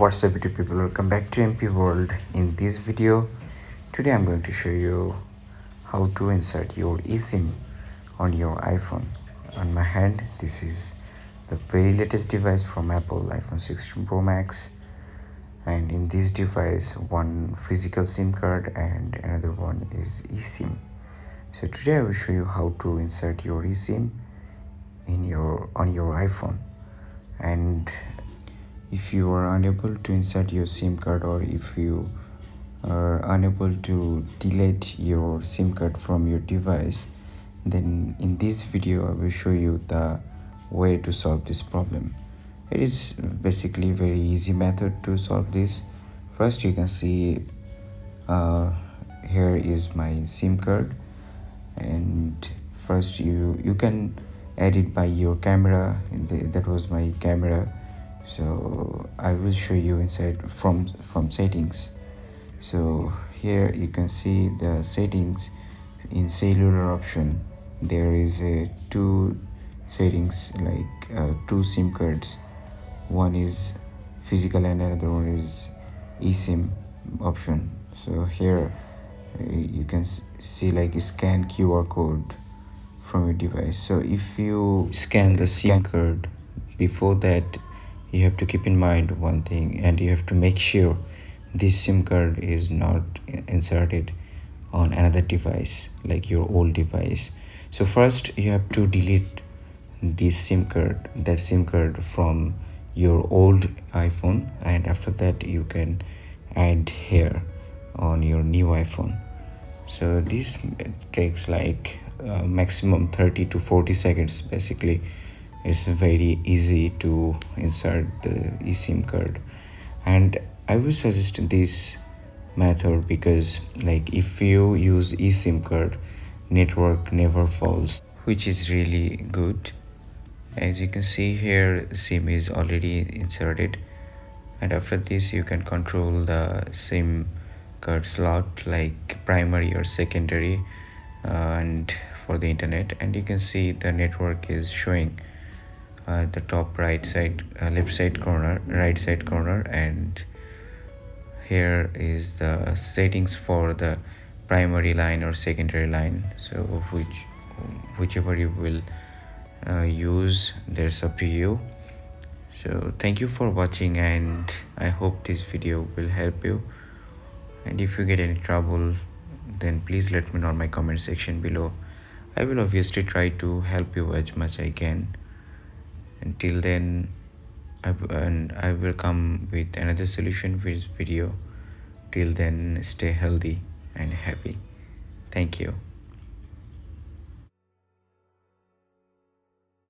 What's up YouTube people, welcome back to MP World. In this video today I'm going to show you how to insert your eSIM on your iPhone. On my hand this is the very latest device from Apple, iPhone 16 Pro Max, and in this device one physical SIM card and another one is eSIM. So today I will show you how to insert your eSIM on your iPhone. And if you are unable to insert your SIM card, or if you are unable to delete your SIM card from your device, then in this video I will show you the way to solve this problem. It is basically a very easy method to solve this. First, you can see here is my SIM card, and first you can add it by your camera. That was my camera, so I will show you inside from settings. So here you can see the settings. In cellular option there is two settings, like two SIM cards. One is physical and another one is eSIM option. So here you can see like scan QR code from your device. So if you scan the SIM card, before that you have to keep in mind one thing, and you have to make sure this SIM card is not inserted on another device like your old device. So first you have to delete this SIM card from your old iPhone, and after that you can add here on your new iPhone. So this takes like maximum 30 to 40 seconds. Basically it's very easy to insert the eSIM card, and I will suggest this method because, like, if you use eSIM card, network never falls, which is really good. As you can see here, SIM is already inserted, and after this you can control the SIM card slot, like primary or secondary, and for the internet. And you can see the network is showing the top right side, left side corner, right side corner, and here is the settings for the primary line or secondary line. So whichever you will use, that's up to you. So thank you for watching, and I hope this video will help you. And if you get any trouble, then please let me know in my comment section below. I will obviously try to help you as much I can. Until then, I will come with another solution for this video. Till then, stay healthy and happy. Thank you.